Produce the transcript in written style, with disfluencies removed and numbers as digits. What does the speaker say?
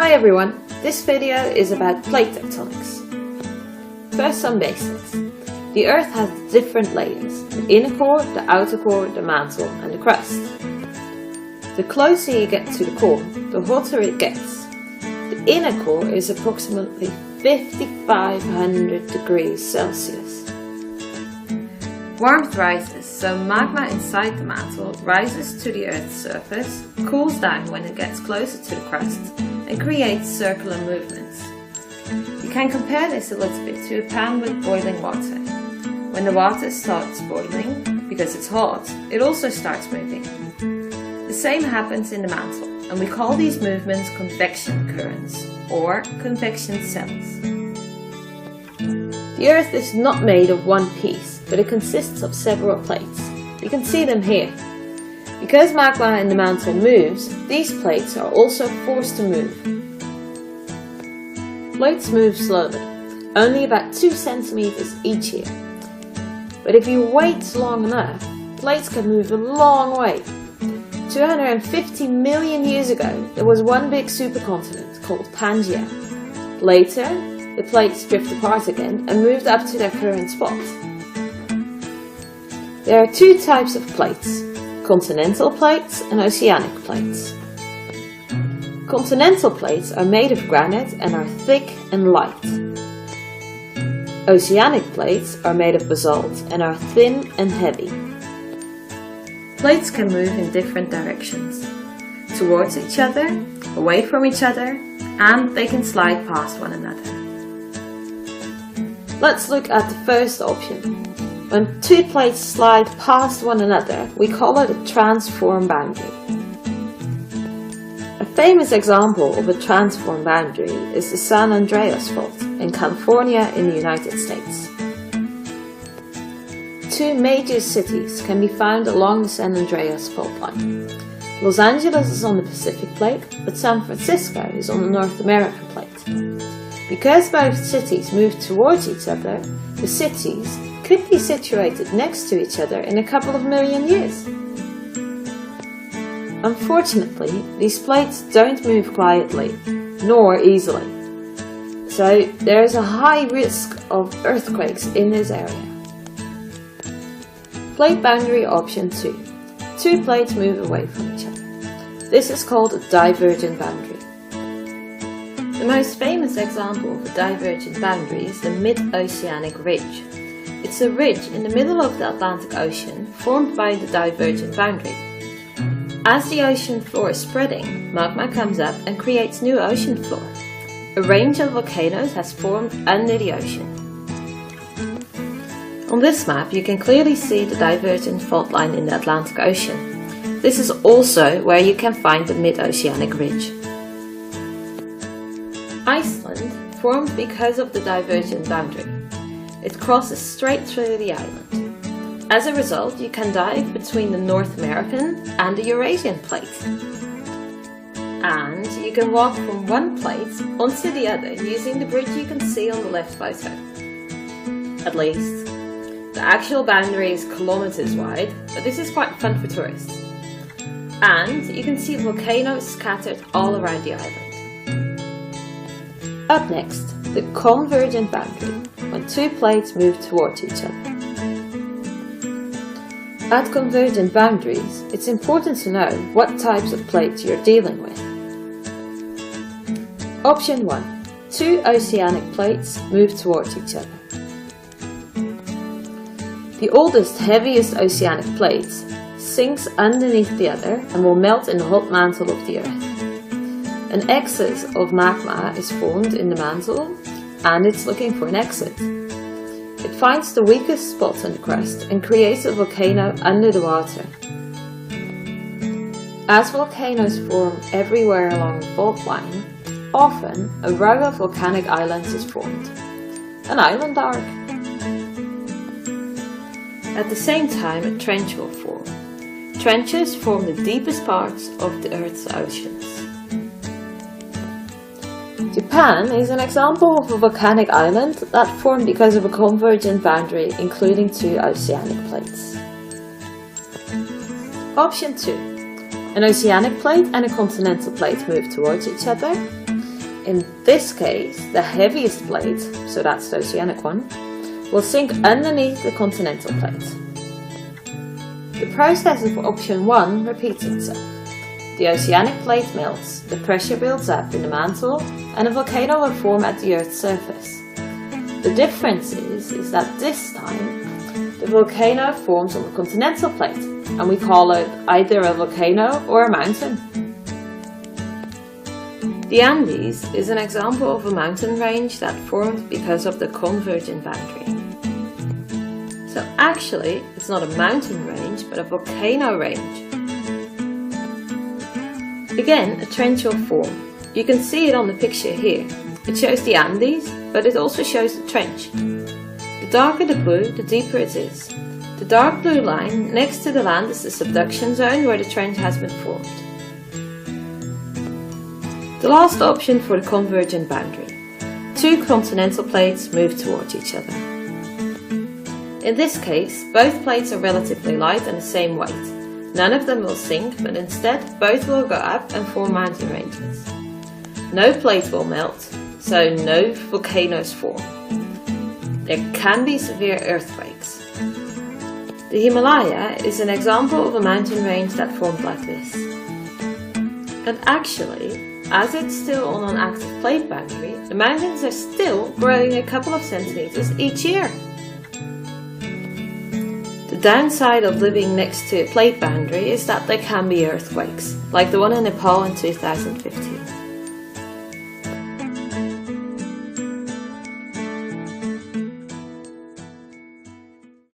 Hi everyone, this video is about plate tectonics. First, some basics. The Earth has different layers: the inner core, the outer core, the mantle and the crust. The closer you get to the core, the hotter it gets. The inner core is approximately 5500 degrees Celsius. Warmth rises, so magma inside the mantle rises to the Earth's surface, cools down when it gets closer to the crust, and creates circular movements. You can compare this a little bit to a pan with boiling water. When the water starts boiling, because it's hot, it also starts moving. The same happens in the mantle, and we call these movements convection currents, or convection cells. The Earth is not made of one piece, but it consists of several plates. You can see them here. Because magma in the mantle moves, these plates are also forced to move. Plates move slowly, only about 2 centimeters each year. But if you wait long enough, plates can move a long way. 250 million years ago, there was one big supercontinent called Pangaea. Later, the plates drift apart again and moved up to their current spot. There are two types of plates: continental plates and oceanic plates. Continental plates are made of granite and are thick and light. Oceanic plates are made of basalt and are thin and heavy. Plates can move in different directions: towards each other, away from each other, and they can slide past one another. Let's look at the first option. When two plates slide past one another, we call it a transform boundary. A famous example of a transform boundary is the San Andreas Fault in California in the United States. Two major cities can be found along the San Andreas Fault line. Los Angeles is on the Pacific Plate, but San Francisco is on the North American Plate. Because both cities move towards each other, the cities could be situated next to each other in a couple of million years. Unfortunately, these plates don't move quietly, nor easily. So there is a high risk of earthquakes in this area. Plate boundary option 2. Two plates move away from each other. This is called a divergent boundary. The most famous example of a divergent boundary is the mid-oceanic ridge. It's a ridge in the middle of the Atlantic Ocean formed by the divergent boundary. As the ocean floor is spreading, magma comes up and creates new ocean floor. A range of volcanoes has formed under the ocean. On this map you can clearly see the divergent fault line in the Atlantic Ocean. This is also where you can find the mid-oceanic ridge. Iceland formed because of the divergent boundary. It crosses straight through the island. As a result, you can dive between the North American and the Eurasian plate. And you can walk from one plate onto the other using the bridge you can see on the left photo. At least. The actual boundary is kilometers wide, but this is quite fun for tourists. And you can see volcanoes scattered all around the island. Up next, the convergent boundary, when two plates move towards each other. At convergent boundaries, it's important to know what types of plates you're dealing with. Option 1. Two oceanic plates move towards each other. The oldest, heaviest oceanic plate sinks underneath the other and will melt in the hot mantle of the Earth. An excess of magma is formed in the mantle, and it's looking for an exit. It finds the weakest spot in the crust and creates a volcano under the water. As volcanoes form everywhere along the fault line, often a row of volcanic islands is formed. An island arc. At the same time, a trench will form. Trenches form the deepest parts of the Earth's oceans. Japan is an example of a volcanic island that formed because of a convergent boundary including two oceanic plates. Option 2. An oceanic plate and a continental plate move towards each other. In this case, the heaviest plate, so that's the oceanic one, will sink underneath the continental plate. The process of option 1 repeats itself. The oceanic plate melts, the pressure builds up in the mantle, and a volcano will form at the Earth's surface. The difference is that this time, the volcano forms on the continental plate, and we call it either a volcano or a mountain. The Andes is an example of a mountain range that formed because of the convergent boundary. So actually, it's not a mountain range, but a volcano range. Again, a trench will form. You can see it on the picture here. It shows the Andes, but it also shows the trench. The darker the blue, the deeper it is. The dark blue line next to the land is the subduction zone where the trench has been formed. The last option for the convergent boundary. Two continental plates move towards each other. In this case, both plates are relatively light and the same weight. None of them will sink, but instead both will go up and form mountain ranges. No plate will melt, so no volcanoes form. There can be severe earthquakes. The Himalaya is an example of a mountain range that formed like this. And actually, as it's still on an active plate boundary, the mountains are still growing a couple of centimeters each year. The downside of living next to a plate boundary is that there can be earthquakes, like the one in Nepal in 2015.